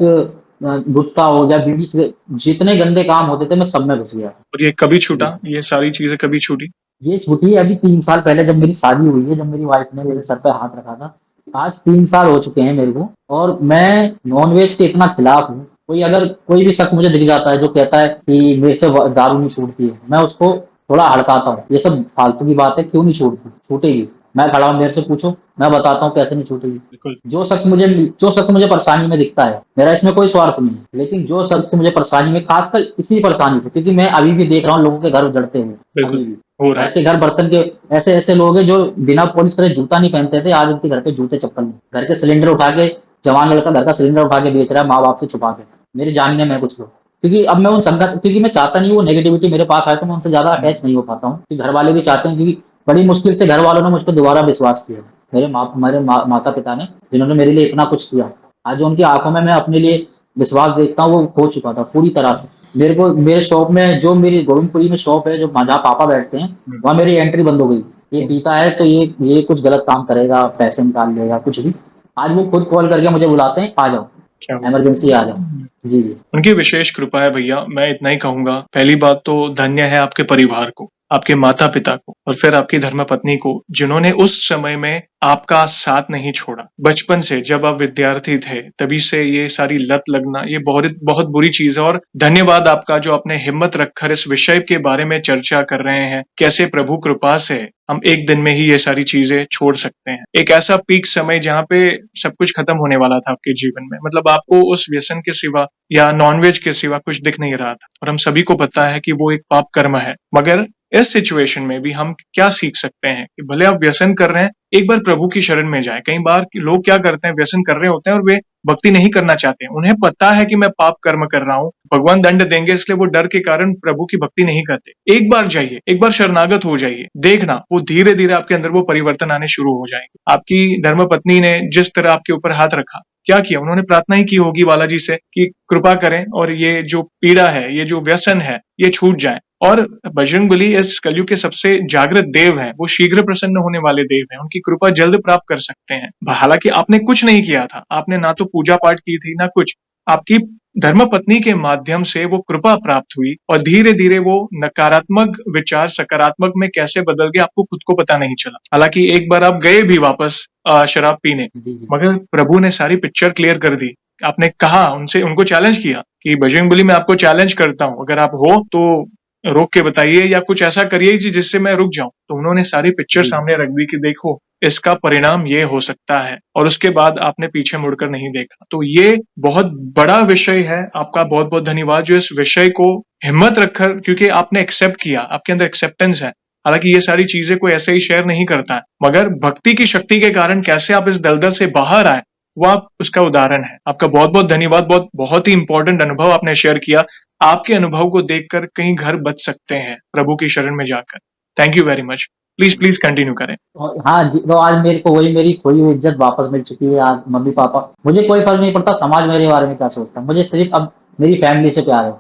गुटखा हो गया, बीड़ी से, जितने गंदे काम होते थे मैं सब में घुस गया। और ये कभी छूटा? जी। ये सारी चीज़ें कभी छूटी? ये छुट्टी अभी 3 साल पहले जब मेरी शादी हुई है, जब मेरी वाइफ ने मेरे सर पे हाथ रखा था। आज 3 साल हो चुके हैं मेरे को, और मैं नॉनवेज के इतना खिलाफ हूँ। कोई भी शख्स मुझे दिख जाता है जो कहता है कि मेरे से दारू नहीं छूटती है, मैं उसको थोड़ा हड़काता हूँ, ये सब फालतू की बात है, क्यों नहीं छूटती, छूटेगी। मैं खड़ा हूँ, मेरे से पूछो, मैं बताता हूँ कैसे नहीं छूटेगी। बिल्कुल। जो शख्स मुझे परेशानी में दिखता है, मेरा इसमें कोई स्वार्थ नहीं है, लेकिन जो शख्स मुझे परेशानी में, खासकर इसी परेशानी से, क्योंकि मैं अभी भी देख रहा हूँ लोगों के घर उजड़ते हुए, बिल्कुल, अभी भी हो रहा घर है। के घर बर्तन के, ऐसे ऐसे लोग हैं जो बिना पॉलिश करे जूता नहीं पहनते थे, आज उनके घर पे जूते चप्पल नहीं, घर के सिलेंडर उठा के, जवान लड़का घर का सिलेंडर उठा के बेच रहा है माँ बाप से छुपा के। मेरे जानने में कुछ लोग, क्योंकि अब मैं उन संगत, क्योंकि मैं चाहता नहीं वो नेगेटिविटी मेरे पास आए, तो मैं उनसे ज्यादा अटैच नहीं हो पाता हूँ, कि घर वाले भी चाहते हैं, क्योंकि बड़ी मुश्किल से घर वालों ने मुझ पर दोबारा विश्वास किया। माता पिता ने, जिन्होंने मेरे लिए इतना कुछ किया, आज जो उनकी आंखों में मैं अपने लिए विश्वास देखता हूँ, वो खो चुका था पूरी तरह से। मेरे को मेरे शॉप में, जो मेरी गोविंदपुरी में शॉप है, जो जहाँ पापा बैठते हैं, हुँ। वहाँ मेरी एंट्री बंद हो गई। ये पीता है तो ये कुछ गलत काम करेगा, पैसे निकाल लेगा, कुछ भी। आज वो खुद कॉल करके मुझे बुलाते हैं, आ जाओ, क्या बात इमरजेंसी आ जाओ। है! जी जी। उनकी विशेष कृपा है भैया, मैं इतना ही कहूँगा। पहली बात तो धन्य है आपके परिवार को, आपके माता-पिता को, और फिर आपकी धर्मपत्नी को, जिन्होंने उस समय में आपका साथ नहीं छोड़ा। बचपन से जब आप विद्यार्थी थे, तभी से ये सारी लत लगना, ये बहुत बहुत बुरी चीज़ है, और धन्यवाद आपका जो आपने हिम्मत रखकर इस विषय के बारे में चर्चा कर रहे हैं। कैसे प्रभु कृपा से हम एक दिन में ही ये सारी चीज़ें छोड़ सकते हैं। एक ऐसा पीक समय जहाँ पे सब कुछ खत्म होने वाला था आपके जीवन में। मतलब आपको उस व्यसन के सिवा या नॉनवेज के सिवा कुछ दिख नहीं रहा था, और हम सभी को पता है कि वो एक पाप कर्म है। मगर इस सिचुएशन में भी हम क्या सीख सकते हैं कि भले आप व्यसन कर रहे हैं, एक बार प्रभु की शरण में जाएं। कई बार लोग क्या करते हैं, व्यसन कर रहे होते हैं और वे भक्ति नहीं करना चाहते। उन्हें पता है कि मैं पाप कर्म कर रहा हूँ, भगवान दंड देंगे, इसलिए वो डर के कारण प्रभु की भक्ति नहीं करते। एक बार जाइए, एक बार शरणागत हो जाइए, देखना वो धीरे धीरे आपके अंदर वो परिवर्तन आने शुरू हो जाएंगे। आपकी धर्मपत्नी ने जिस तरह आपके ऊपर हाथ रखा, क्या किया? उन्होंने प्रार्थना ही की होगी बालाजी से कि कृपा करें और ये जो पीड़ा है, ये जो व्यसन है, ये छूट जाए। और बजरंगबली इस कलयुग के सबसे जागृत देव हैं, वो शीघ्र प्रसन्न होने वाले देव हैं, उनकी कृपा जल्द प्राप्त कर सकते हैं। हालांकि आपने कुछ नहीं किया था, आपने ना तो पूजा पाठ की थी, ना कुछ। आपकी धर्मपत्नी के माध्यम से वो कृपा प्राप्त हुई, और धीरे धीरे वो नकारात्मक विचार सकारात्मक में कैसे बदल गए, आपको खुद को पता नहीं चला। हालांकि एक बार आप गए भी वापस शराब पीने, जी जी। मगर प्रभु ने सारी पिक्चर क्लियर कर दी। आपने कहा उनसे, उनको चैलेंज किया कि बजरंगबली मैं आपको चैलेंज करता हूँ, अगर आप हो तो रोक के बताइए या कुछ ऐसा करिए जिससे मैं रुक जाऊं। तो उन्होंने सारी पिक्चर जी सामने रख दी कि देखो इसका परिणाम ये हो सकता है, और उसके बाद आपने पीछे मुड़कर नहीं देखा। तो ये बहुत बड़ा विषय है। आपका बहुत बहुत धन्यवाद जो इस विषय को हिम्मत रखकर, क्योंकि आपने एक्सेप्ट किया, आपके अंदर एक्सेप्टेंस है। हालांकि ये सारी चीजें कोई ऐसे ही शेयर नहीं करता है, मगर भक्ति की शक्ति के कारण कैसे आप इस दलदल से बाहर आए, वो आप उसका उदाहरण है। आपका बहुत बहुत धन्यवाद। बहुत ही इंपॉर्टेंट अनुभव आपने शेयर किया। आपके अनुभव को देखकर कई घर बच सकते हैं प्रभु की शरण में जाकर। Thank you very much. Please please continue करें। और हाँ जी, तो आज मेरे को वही मेरी खोई हुई इज्जत वापस मिल चुकी है। आज मम्मी पापा, मुझे कोई फर्क नहीं पड़ता समाज मेरे बारे में क्या सोचता है, मुझे सिर्फ अब मेरी फैमिली से प्यार है।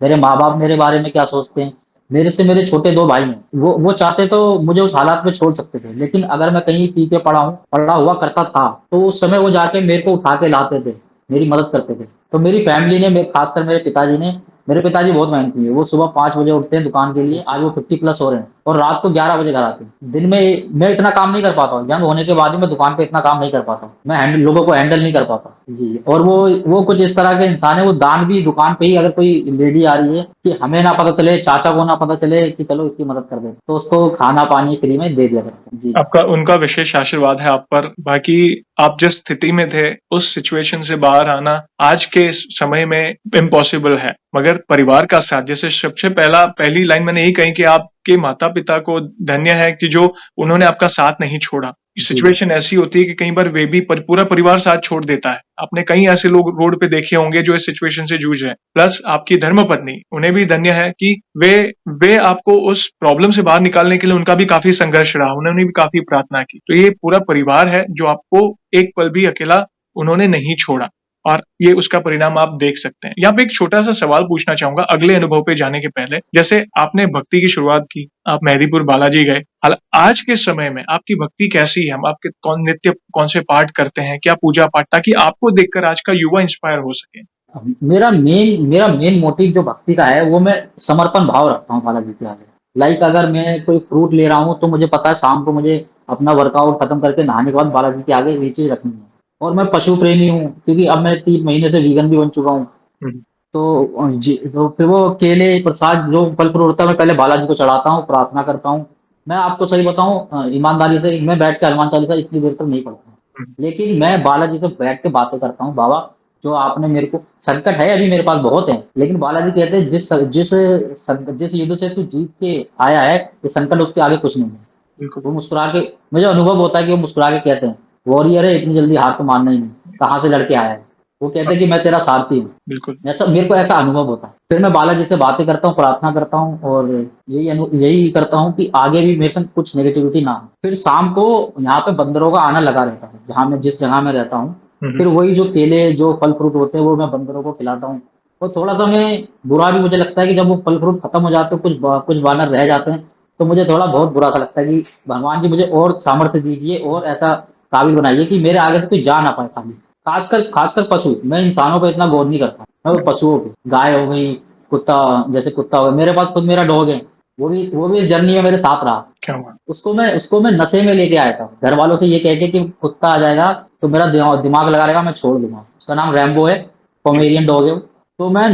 मेरे माँ बाप मेरे बारे में क्या सोचते हैं, मेरे से मेरे छोटे 2 भाई हैं, वो चाहते तो मुझे उस हालात में छोड़ सकते थे, लेकिन अगर मैं कहीं पी के पड़ा हुआ करता था, तो उस समय वो जाके मेरे को उठा के लाते थे, मेरी मदद करते थे। तो मेरी फैमिली ने, खासकर मेरे पिताजी ने मेरे पिताजी बहुत मेहनती है, वो सुबह 5 बजे उठते हैं दुकान के लिए, आज वो 50 प्लस हो रहे हैं और रात को 11 बजे घर आते हैं। दिन में मैं इतना काम नहीं कर पाता हूँ, यंग होने के बाद भी मैं दुकान पे इतना काम नहीं कर पाता हूँ, मैं लोगों को हैंडल नहीं कर पाता जी। और वो कुछ इस तरह के इंसान है, वो दान भी दुकान पे ही, अगर कोई लेडी आ रही है कि हमें ना पता चले, चाचा को ना पता चले कि चलो इसकी मदद कर दे, तो उसको खाना पानी फ्री में दे दिया करते हैं जी। आपका उनका विशेष आशीर्वाद है आप पर। बाकी आप जिस स्थिति में थे उस सिचुएशन से बाहर आना आज के इस समय में इम्पॉसिबल है, मगर परिवार का साथ, जैसे सबसे पहली लाइन मैंने यही कही कि आपके माता पिता को धन्य है कि जो उन्होंने आपका साथ नहीं छोड़ा। सिचुएशन ऐसी होती है कि कई बार वे भी पूरा परिवार साथ छोड़ देता है। आपने कई ऐसे लोग रोड पे देखे होंगे जो इस सिचुएशन से जूझ रहे हैं। प्लस आपकी धर्मपत्नी, उन्हें भी धन्य है कि वे आपको उस प्रॉब्लम से बाहर निकालने के लिए उनका भी काफी संघर्ष रहा, उन्होंने भी काफी प्रार्थना की। तो ये पूरा परिवार है जो आपको एक पल भी अकेला उन्होंने नहीं छोड़ा, और ये उसका परिणाम आप देख सकते हैं। यहाँ पे एक छोटा सा सवाल पूछना चाहूंगा अगले अनुभव पे जाने के पहले। जैसे आपने भक्ति की शुरुआत की, आप मेहदीपुर बालाजी गए, आज के समय में आपकी भक्ति कैसी है? हम आपके नित्य कौन से पाठ करते हैं, क्या पूजा पाठ, ताकि आपको देखकर आज का युवा इंस्पायर हो सके? मेरा मेन मोटिव जो भक्ति का है, वो मैं समर्पण भाव रखता हूँ बालाजी के आगे। लाइक अगर मैं कोई फ्रूट ले रहा हूँ तो मुझे पता है शाम को मुझे अपना वर्कआउट खत्म करके नहाने के बाद बालाजी के आगे ये चीज रखनी है। और मैं पशु प्रेमी हूँ, क्योंकि अब मैं 3 महीने से वीगन भी बन चुका हूँ। हम्म, तो फिर वो केले प्रसाद जो फल फ्रूट होता है, मैं पहले बालाजी को चढ़ाता हूँ, प्रार्थना करता हूँ। मैं आपको सही बताऊं, ईमानदारी से मैं बैठ के हनुमान चालीसा इतनी देर तक नहीं पढ़ता हूँ, हम्म, लेकिन मैं बालाजी से बैठ के बातें करता हूँ। बाबा, जो आपने मेरे को, संकट है अभी मेरे पास बहुत है, लेकिन बालाजी कहते हैं जिस युद्ध से तू जीत के आया है, ये संकट उसके आगे कुछ नहीं है। बिल्कुल। वो मुस्कुरा के, मुझे अनुभव होता है कि वो मुस्कुरा के कहते हैं, वॉरियर है, इतनी जल्दी हार तो मानना ही नहीं, कहाँ से लड़के आया है। वो कहते हैं कि मैं तेरा सारथी हूँ। बिल्कुल। ऐसा मेरे को ऐसा अनुभव होता है। फिर मैं बालाजी से बातें करता हूँ, प्रार्थना करता हूँ, और यही करता हूँ कि आगे भी मेरे संग कुछ नेगेटिविटी ना हो। फिर शाम को यहाँ पे बंदरों का आना लगा रहता है, जहाँ मैं जिस जगह में रहता हूँ। हम्म, फिर वही जो केले जो फल फ्रूट होते हैं वो मैं बंदरों को खिलाता हूँ। और थोड़ा सा मैं बुरा भी मुझे लगता है कि जब वो फल फ्रूट खत्म हो जाते हैं, कुछ बानर रह जाते हैं, तो मुझे थोड़ा बहुत बुरा सा लगता है कि भगवान जी मुझे और सामर्थ्य दीजिए और ऐसा काबिल बनाइए कि मेरे आगे से कोई जा ना पाए खाली। खासकर पशु, मैं इंसानों पे इतना गौर नहीं करता, मैं वो पशुओं पे, गाय हो गई, कुत्ता, जैसे कुत्ता हो गया, मेरे पास खुद मेरा डॉग है, वो भी इस जर्नी में मेरे साथ रहा। क्या हुआ? उसको मैं नशे में लेके आया था, घर वालों से ये कह के कि कुत्ता आ जाएगा तो मेरा दिमाग लगा रहेगा, मैं छोड़ दूंगा। उसका नाम रैम्बो है, पोमेरियन डॉग है वो। तो मैं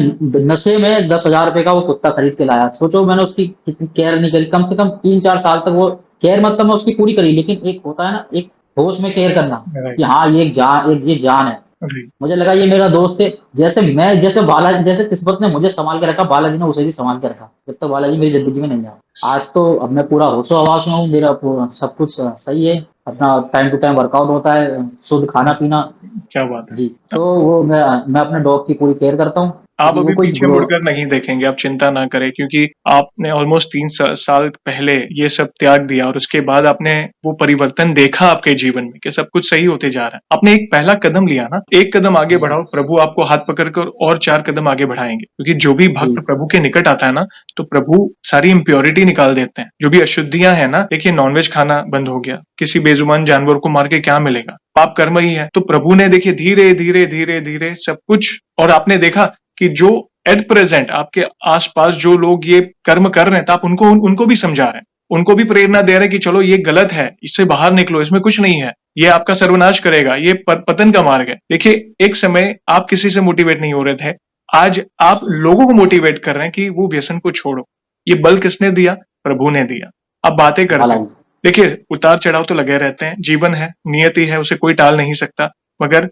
नशे में 10,000 रुपए का वो कुत्ता खरीद के लाया। सोचो मैंने उसकी कितनी केयर नहीं करी, कम से कम 3-4 साल तक वो केयर, मतलब मैं उसकी पूरी करी, लेकिन एक होता है ना, एक होश में केयर करना, राइट। कि हाँ ये एक जान, ये जान है। राइट। मुझे लगा ये मेरा दोस्त है। जैसे बालाजी, जैसे किस्मत ने मुझे संभाल के रखा, बालाजी ने उसे भी संभाल के रखा, जब तक बालाजी मेरी जिंदगी में नहीं आया। आज तो अब मैं पूरा होशो हवास में हूँ, मेरा सब कुछ सही है, अपना टाइम टू टाइम वर्कआउट होता है, शुद्ध खाना पीना क्या बात है। जी। तो वो मैं अपने डॉग की पूरी केयर करता हूँ, आप क्योंकि वो अभी कोई पीछे मुड़कर नहीं देखेंगे, आप चिंता ना करें, क्योंकि आपने ऑलमोस्ट 3 साल पहले ये सब त्याग दिया और उसके बाद आपने वो परिवर्तन देखा आपके जीवन में कि सब कुछ सही होते जा रहा है। आपने एक पहला कदम लिया ना, एक कदम आगे बढ़ाओ, प्रभु आपको हाथ पकड़कर और 4 कदम आगे बढ़ाएंगे। क्योंकि जो भी भक्त जी प्रभु के निकट आता है ना, तो प्रभु सारी इम्प्योरिटी निकाल देते हैं। जो भी अशुद्धियां हैं ना, देखिए नॉनवेज खाना बंद हो गया, किसी बेजुबान जानवर को मार के क्या मिलेगा, पाप कर्म ही है। तो प्रभु ने देखिए धीरे धीरे धीरे धीरे सब कुछ, और आपने देखा कि जो एट प्रेजेंट आपके आसपास जो लोग ये कर्म कर रहे हैं, तो आप उनको भी समझा रहे हैं, उनको भी प्रेरणा दे रहे हैं कि चलो ये गलत है, इससे बाहर निकलो, इसमें कुछ नहीं है, ये आपका सर्वनाश करेगा, ये पतन का मार्ग है। देखिए एक समय आप किसी से मोटिवेट नहीं हो रहे थे, आज आप लोगों को मोटिवेट कर रहे हैं कि वो व्यसन को छोड़ो। ये बल किसने दिया? प्रभु ने दिया। आप बातें करते हो, बालाजी देखिए उतार चढ़ाव तो लगे रहते हैं, जीवन है, नियति है, उसे कोई टाल नहीं सकता, मगर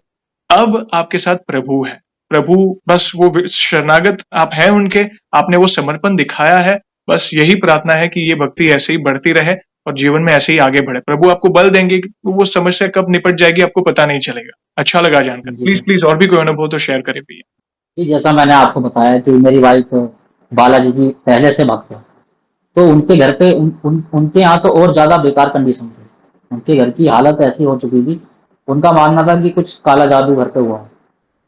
अब आपके साथ प्रभु है। प्रभु बस वो शरणागत आप हैं उनके, आपने वो समर्पण दिखाया है। बस यही प्रार्थना है कि ये भक्ति ऐसे ही बढ़ती रहे और जीवन में ऐसे ही आगे बढ़े। प्रभु आपको बल देंगे कि वो समस्या कब निपट जाएगी आपको पता नहीं चलेगा। अच्छा लगा जानकर। जी प्लीज प्लीज और भी कोई अनुभव तो शेयर करें भैया। जी। जैसा मैंने आपको बताया कि मेरी वाइफ बालाजी की पहले से भक्त है, तो उनके घर पे उनके यहाँ तो और ज्यादा बेकार कंडीशन थी। उनके घर की हालत ऐसी हो चुकी थी, उनका मानना था कि कुछ काला जादू घर पे हुआ है।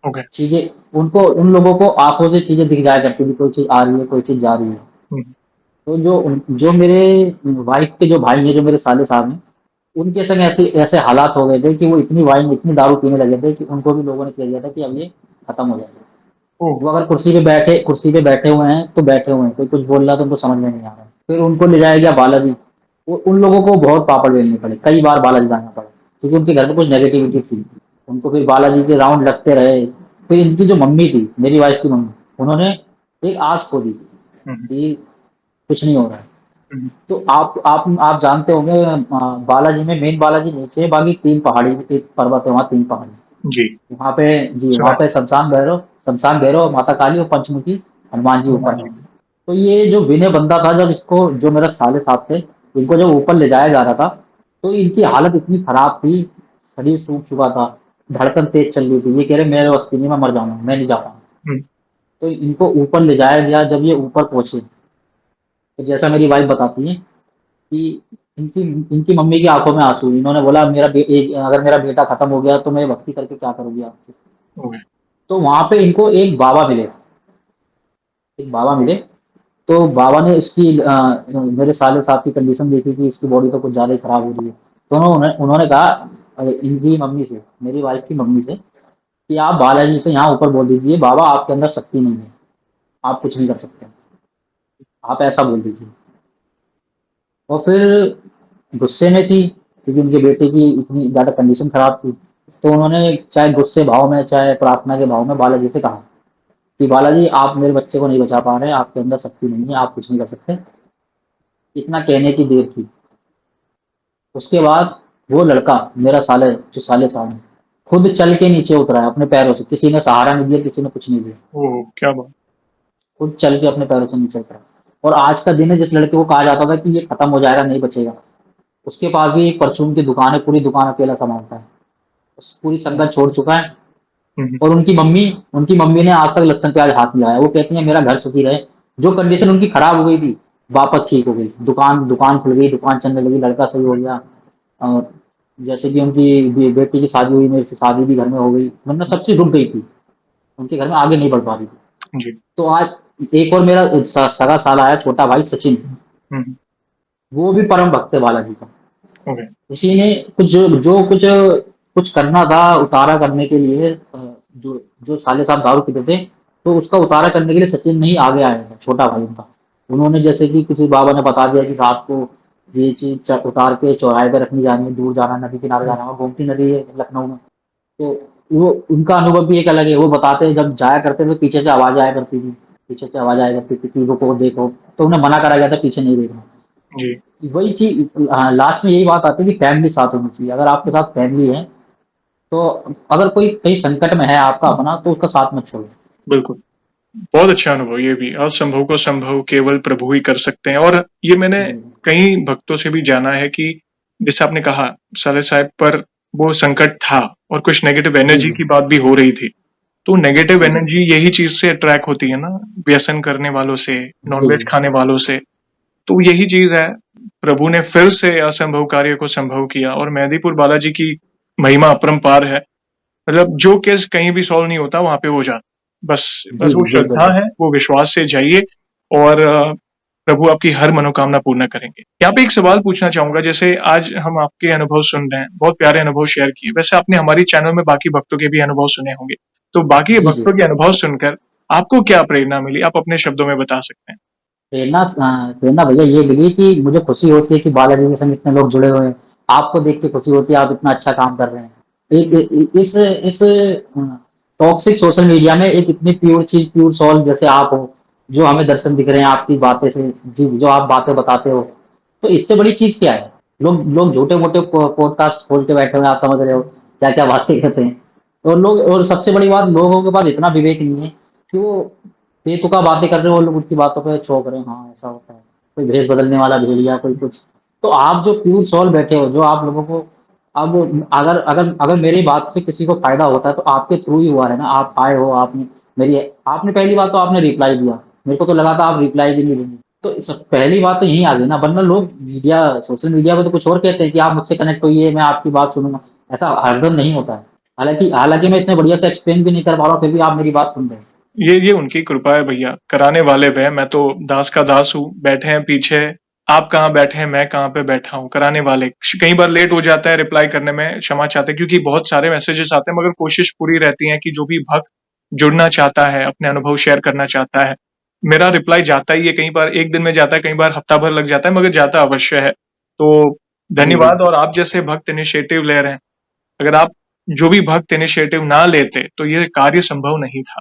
ओके। चीजें उनको, उन लोगों को आंखों से चीजें दिख जाया करती थी, कोई चीज आ रही है, कोई चीज जा रही है। हम्म, तो जो मेरे वाइफ के जो भाई हैं, जो मेरे साले साहब हैं, उनके संग ऐसे ऐसे हालात हो गए थे कि वो इतनी वाइन, इतनी दारू पीने लगे थे कि उनको भी लोगों ने कह दिया था कि अब ये खत्म हो जाएगा। ओह! वो अगर कुर्सी पे बैठे हुए हैं, तो बैठे हुए हैं, कोई कुछ बोल रहा है तो उनको समझ में नहीं आ रहा है। फिर उनको ले जाया गया बालाजी, वो उन लोगों को बहुत पापड़ बेलने पड़े, कई बार बालाजी जाना पड़ा, क्योंकि उनके घर में कुछ नेगेटिविटी थी। उनको फिर बालाजी के राउंड लगते रहे। फिर इनकी जो मम्मी थी, मेरी वाइफ की मम्मी, उन्होंने एक आस खो दी हुँ, हुँ, कि कुछ नहीं हो रहा है। हुँ, तो आप जानते होंगे, बालाजी में मेन बालाजी नीचे है, बाकी 3 पहाड़ी, एक पर्वत है, वहाँ 3 पहाड़ी। जी, वहाँ पे जी, सुना वहाँ है। पे शमशान भैरव, माता काली और पंचमुखी हनुमान जी ऊपर हनुमान है। जी। तो ये जो विनय बंदा था, जब इसको, जो मेरा साले साहब थे, इनको जब ऊपर ले जाया जा रहा था, तो इनकी हालत इतनी खराब थी, शरीर सूख चुका था, धड़कन तेज चल रही थी। ये कह रहे मेरे बस की नहीं, मैं मर जाऊंगा, मैं नहीं जा पाऊंगा। हुँ, तो इनको ऊपर ले जाया गया। जब ये ऊपर पहुंचे, तो जैसा मेरी वाइफ बताती है कि इनकी इनकी मम्मी की आंखों में आंसू। इन्होंने बोला, अगर मेरा बेटा खत्म हो गया तो मैं भक्ति करके क्या करूंगी आपकी। ओके, तो वहां पे इनको एक बाबा मिले। तो बाबा ने मेरे साले साहब की कंडीशन देखी कि इसकी बॉडी तो कुछ ज़्यादा ही खराब हो रही है। तो उन्होंने कहा इनकी मम्मी से, मेरी वाइफ की मम्मी से, कि आप बालाजी से यहाँ ऊपर बोल दीजिए, बाबा आपके अंदर शक्ति नहीं है, आप कुछ नहीं कर सकते, आप ऐसा बोल दीजिए। और फिर गुस्से में थी, क्योंकि उनके बेटे की इतनी ज़्यादा कंडीशन खराब थी। तो उन्होंने चाहे गुस्से भाव में, चाहे प्रार्थना के भाव में बालाजी से कहा कि बालाजी आप मेरे बच्चे को नहीं बचा पा रहे हैं, आपके अंदर शक्ति नहीं है, आप कुछ नहीं कर सकते। इतना कहने की देर थी। उसके बाद वो लड़का, मेरा साले साहब है, खुद चल के नीचे उतरा है अपने पैरों से। किसी ने सहारा नहीं दिया, किसी ने कुछ नहीं दिया। ओह! क्या बात। खुद चल के अपने पैरों से नीचे उतरा। और आज का दिन है, जिस लड़के को कहा जाता था कि ये खत्म हो जाएगा, नहीं बचेगा, उसके पास भी एक परचून की दुकान है, पूरी दुकान अकेला संभालता है। उस पूरी संगत छोड़ चुका है। हुँ, हुँ, और उनकी मम्मी ने आज तक लहसुन प्याज हाथ नहीं लगाया। वो कहती है मेरा घर सुखी रहे। जो कंडीशन उनकी खराब हो गई थी, वापस ठीक हो गई। दुकान दुकान खुल गई, दुकान चलने लगी, लड़का सही हो गया। और जैसे कि उनकी बेटी की शादी हुई, मेरे से शादी भी घर में हो गई, वरना सब चीज रुक गई थी, उनके घर में आगे नहीं बढ़ पा रही थी। जी। तो आज एक और मेरा सगा साला आया, छोटा भाई सचिन। हुँ, हुँ, हुँ, वो भी परम भक्त है बालाजी का। ओके, उसी ने कुछ कुछ करना था उतारा करने के लिए, जो जो साले साहब दारू पीते थे, तो उसका उतारा करने के लिए सचिन नहीं आगे आया था, छोटा भाई उनका। उन्होंने जैसे कि किसी बाबा ने बता दिया कि रात को ये चीज उतार के चौराहे पे रखनी जानी है, दूर जाना, नदी किनारे हुँ, जाना है, गोमती नदी है लखनऊ में। तो वो उनका अनुभव भी एक अलग है। वो बताते हैं जब जाया करते थे, पीछे से आवाज आया करती थी, पीछे से आवाज आया करती थी कि रुको देखो। तो उन्हें मना करा गया था पीछे नहीं देखना। जी, वही चीज, हाँ, लास्ट में यही बात आती है कि फैमिली साथ होनी चाहिए। अगर आपके साथ फैमिली है, तो अगर कोई कहीं संकट में है आपका अपना, तो उसका साथ मत छोड़ो। बिल्कुल। बहुत अच्छा अनुभव ये भी, असंभव को संभव केवल प्रभु ही कर सकते हैं। और ये मैंने जी, कई भक्तों से भी जाना है कि जैसे आपने कहा साले साहब पर वो संकट था और कुछ नेगेटिव जी, एनर्जी जी, की बात भी हो रही थी। तो नेगेटिव जी, जी, एनर्जी यही चीज़ से अट्रैक्ट होती है ना, व्यसन करने वालों से, जी, नॉनवेज खाने वालों से। तो यही चीज़ है, प्रभु ने फिर से असंभव कार्य को संभव किया और मेहंदीपुर बालाजी की महिमा अपरंपार है। मतलब जो केस कहीं भी सॉल्व नहीं होता, वहाँ पे वो जाना। बस जी, बस वो जी, बिल्कुल, श्रद्धा है, बिल्कुल। वो विश्वास से जाइए और प्रभु आपकी हर मनोकामना पूर्ण करेंगे। यहाँ पे एक सवाल पूछना चाहूँगा, जैसे आज हम आपके अनुभव सुन रहे हैं, बहुत प्यारे अनुभव शेयर किए। वैसे आपने हमारी चैनल में बाकी भक्तों के भी अनुभव सुने होंगे। तो बाकी जी, जी। भक्तों के अनुभव सुनकर आपको क्या प्रेरणा मिली? आप अपने शब्दों में बता सकते हैं। प्रेरणा भैया ये मिली कि मुझे खुशी होती है कि बालाजी के संग इतने लोग जुड़े हुए हैं। आपको देख के खुशी होती है, आप इतना अच्छा काम कर रहे हैं। इस टॉक्सिक सोशल मीडिया में एक इतनी प्योर चीज, प्योर सोल जैसे आप हो, जो हमें दर्शन दिख रहे हैं आपकी बातें से, जी, जो आप बातें बताते हो, तो इससे बड़ी चीज क्या है। लोग झूठे मोटे पॉडकास्ट खोल के बैठे हुए हैं, आप समझ रहे हो क्या क्या बातें करते हैं। और सबसे बड़ी बात, लोगों के पास इतना विवेक नहीं है कि वो बेतुका बातें कर रहे हो, वो लोग उनकी बातों पे चौंक रहे हैं, हाँ ऐसा होता है, कोई भेष बदलने वाला भेड़िया, कोई कुछ। तो आप जो प्योर सोल बैठे हो, जो आप लोगों को, अब अगर अगर अगर मेरी बात से किसी को फायदा होता है, तो आपके थ्रू ही हुआ है ना। आप आए हो, मेरी आपने पहली बात तो आपने रिप्लाई दिया। मेरे को तो लगा था आप रिप्लाई भी नहीं देंगे। तो पहली बात तो यही आ गई ना, वरना लोग सोशल मीडिया पे तो कुछ और कहते हैं कि आप मुझसे कनेक्ट होइए, मैं आपकी बात सुनूंगा। ऐसा हरदम नहीं होता है। हालांकि मैं इतने बढ़िया से एक्सप्लेन भी नहीं कर पा रहा हूँ, फिर भी आप मेरी बात सुन रहे हैं। ये उनकी कृपा है भैया, कराने वाले वे, मैं तो दास का दास हूँ, बैठे हैं पीछे, आप कहाँ बैठे हैं, मैं कहाँ पे बैठा हूँ, कराने वाले। कई बार लेट हो जाता है रिप्लाई करने में, क्षमा चाहते हैं क्योंकि बहुत सारे मैसेजेस आते हैं, मगर कोशिश पूरी रहती है कि जो भी भक्त जुड़ना चाहता है, अपने अनुभव शेयर करना चाहता है, मेरा रिप्लाई जाता ही है, कई बार 1 दिन में जाता है, कई बार हफ्ता भर लग जाता है, मगर जाता अवश्य है। तो जी, जी। धन्यवाद। और आप जैसे भक्त इनिशिएटिव ले रहे हैं, अगर आप जो भी भक्त इनिशिएटिव ना लेते, तो ये कार्य संभव नहीं था।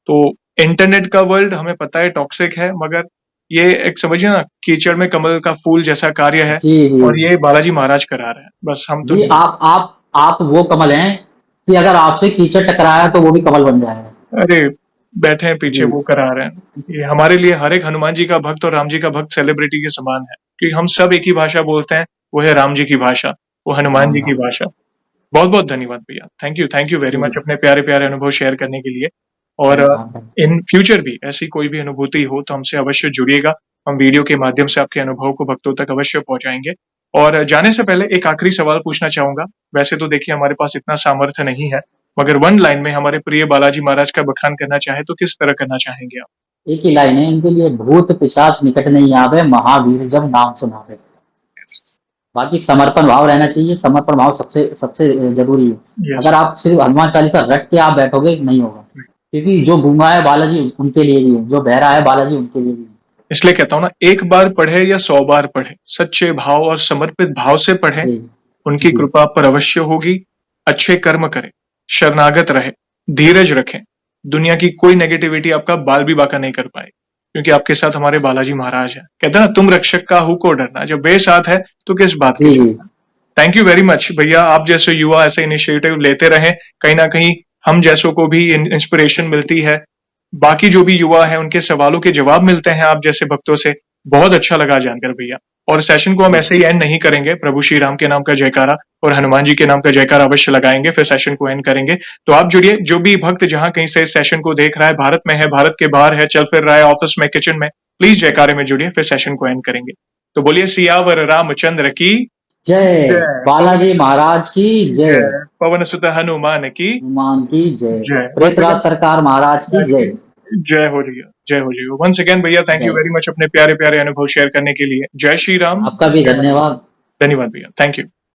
तो इंटरनेट का वर्ल्ड हमें पता है टॉक्सिक है, मगर ये एक समझिए ना कीचड़ में कमल का फूल जैसा कार्य है, जी, जी। और ये बालाजी महाराज करा रहे हैं। बस हम तो जी, आप वो कमल हैं कि अगर आपसे कीचड़ टकराया तो वो भी कमल बन जाएगा। अरे बैठे हैं पीछे, जी, वो करा रहे हैं। ये हमारे लिए हर एक हनुमान जी का भक्त और राम जी का भक्त सेलिब्रिटी के समान है, क्योंकि हम सब एक ही भाषा बोलते हैं, वो है राम जी की भाषा, वो हनुमान राम, जी की राम। भाषा। बहुत-बहुत धन्यवाद भैया। थैंक यू वेरी जी, मच अपने प्यारे-प्यारे अनुभव शेयर करने के लिए। और जी, हाँ, हाँ। इन फ्यूचर भी ऐसी कोई भी अनुभूति हो तो हमसे अवश्य जुड़िएगा। हम वीडियो के माध्यम से आपके अनुभव को भक्तों तक अवश्य पहुँचाएँगे। और जाने से पहले एक आखिरी सवाल पूछना चाहूँगा। वैसे तो देखिए हमारे पास इतना सामर्थ्य नहीं है, मगर वन लाइन में हमारे प्रिय बालाजी महाराज का बखान करना चाहें तो किस तरह करना चाहेंगे आप? एक ही लाइन है इनके लिए, भूत पिशाच निकट नहीं आवे, महावीर जब नाम सुनावे। बाकी समर्पण भाव रहना चाहिए, समर्पण भाव सबसे सबसे ज़रूरी है। यस। अगर आप सिर्फ़ हनुमान चालीसा रट के आप बैठोगे, नहीं होगा। क्योंकि जो गूंगा है बालाजी उनके लिए भी है, जो बहरा है बालाजी उनके लिए भी है। इसलिए कहता हूँ ना, एक बार पढ़े या 100 बार पढ़े, सच्चे भाव और समर्पित भाव से पढ़ें, जी, उनकी जी, कृपा आप पर अवश्य होगी। अच्छे कर्म करें, शरणागत रहे, धीरज रखें। दुनिया की कोई नेगेटिविटी आपका बाल भी बांका नहीं कर पाए, क्योंकि आपके साथ हमारे बालाजी महाराज हैं। कहते हैं ना, तुम रक्षक का हूँ को डरना, जब वे साथ है तो किस बात की जी, जी। चिंता। थैंक यू वेरी मच भैया। आप जैसे युवा ऐसे इनिशिएटिव लेते रहें, कहीं ना कहीं हम जैसों को भी इंस्पिरेशन मिलती है। बाकी जो भी युवा है उनके सवालों के जवाब मिलते हैं आप जैसे भक्तों से। बहुत अच्छा लगा जानकर भैया। और सेशन को हम जी, ऐसे ही एंड नहीं करेंगे, प्रभु श्री राम के नाम का जयकारा और हनुमान जी के नाम का जयकारा अवश्य लगाएंगे, फिर सेशन को एंड करेंगे। तो आप जुड़िए, जो भी भक्त जहां कहीं से इस सेशन को देख रहा है, भारत में है, भारत के बाहर है, चल फिर रहा है, ऑफिस में, किचन में, प्लीज जयकारे में जुड़िए, फिर सेशन को एंड करेंगे। तो बोलिए सियावर रामचंद्र की जय जय, पवन बालाजी सुत महाराज की जय, जय, पवन सुत हनुमान की हनुमान की जय, जय। वंस प्रेतराज अगेन सरकार महाराज की आज की जय। जय हो रही है, जय हो रही है। वंस अगेन भैया, थैंक यू जय। वेरी मच अपने प्यारे प्यारे अनुभव शेयर करने के लिए। जय श्री राम, आपका भी जय हनुमान। धन्यवाद। धन्यवाद भैया, थैंक यू।